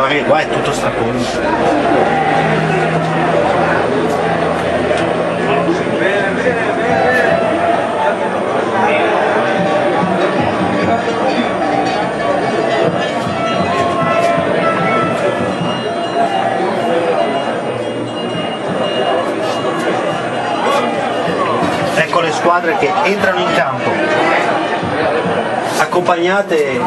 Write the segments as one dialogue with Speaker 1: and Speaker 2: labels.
Speaker 1: guarda che qua è tutto strappone. Ecco le squadre che entrano in campo, accompagnate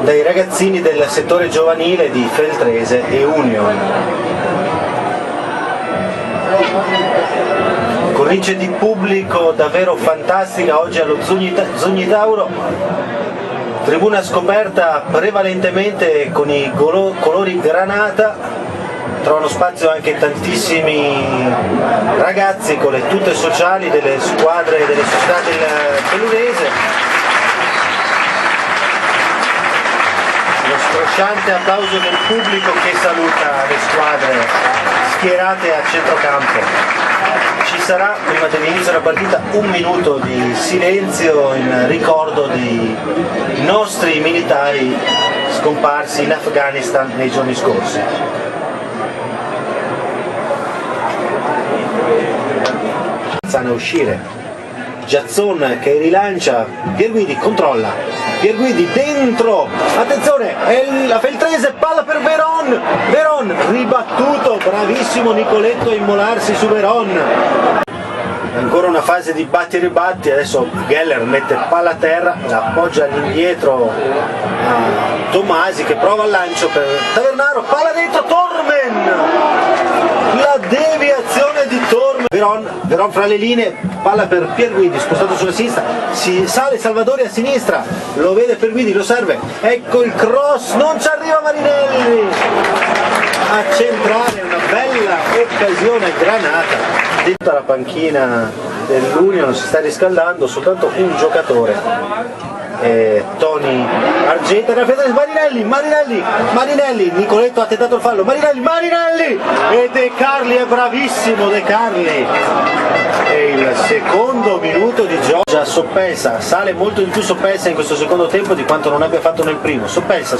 Speaker 1: dai ragazzini del settore giovanile di Feltrese e Union. Cornice di pubblico davvero fantastica oggi allo Zugni Tauro, tribuna scoperta prevalentemente con i colori granata. Trovano spazio anche tantissimi ragazzi con le tute sociali delle squadre e delle società del Bellunese. Lo scrosciante applauso del pubblico che saluta le squadre schierate a centrocampo. Ci sarà, prima dell'inizio della partita, un minuto di silenzio in ricordo dei nostri militari scomparsi in Afghanistan nei giorni scorsi. A uscire, Giazzon che rilancia, Pierguidi controlla, Pierguidi dentro, attenzione, la Feltrese, palla per Veron, Veron ribattuto, bravissimo Nicoletto a immolarsi su Veron. Ancora una fase di batti e ribatti, adesso Geller mette palla a terra, la appoggia all'indietro a Tomasi che prova il lancio per Tavernaro, palla dentro, Tormen, la deviazione di Tormen. Veron fra le linee, palla per Pierguidi, spostato sulla sinistra, si sale Salvadori a sinistra, lo vede Pierguidi, lo serve, ecco il cross, non ci arriva Marinelli a centrare, una bella occasione granata. Dentro la panchina dell'Union si sta riscaldando soltanto un giocatore. Tony Argenta, Marinelli, Nicoletto ha tentato il fallo, Marinelli e De Carli è bravissimo, De Carli, e il secondo minuto di gioco. Già Soppelsa, sale molto di più Soppelsa in questo secondo tempo di quanto non abbia fatto nel primo. Soppelsa,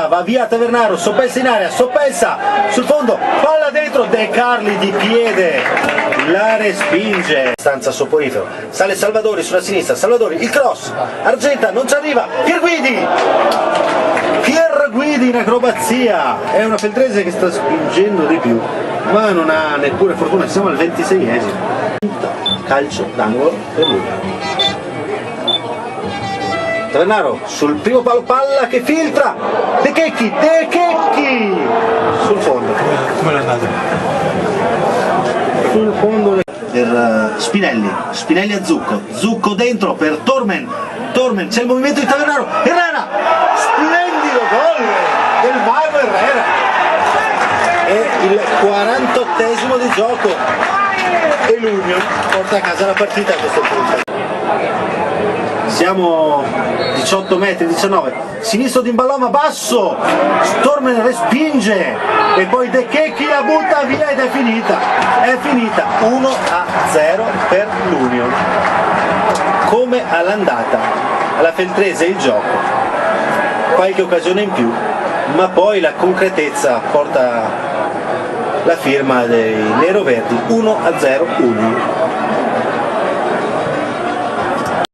Speaker 1: va via Tavernaro, Soppelsa in area, Soppelsa sul fondo, palla dentro, De Carli di piede, la respinge, stanza soporifero, sale Salvadori sulla sinistra, Salvadori, il cross, Argenta non ci arriva, Pierguidi in acrobazia, è una Feltrese che sta spingendo di più, ma non ha neppure fortuna, siamo al 26esimo, calcio d'angolo per lui. Tavernaro sul primo palo, palla che filtra, De Checchi sul fondo.
Speaker 2: Come l'è andata?
Speaker 1: Sul fondo per Spinelli a Zucco dentro per Tormen, c'è il movimento di Tavernaro, Herrera, splendido gol del Mago Herrera, è il 48esimo di gioco e l'Union porta a casa la partita a questo punto. Siamo 18 metri, 19, sinistro di Imballoma, basso, Tormen respinge e poi De Checchi la butta via ed è finita 1-0 per l'Union. Come all'andata, alla Feltrese il gioco, qualche occasione in più, ma poi la concretezza porta la firma dei neroverdi. 1-0 Union.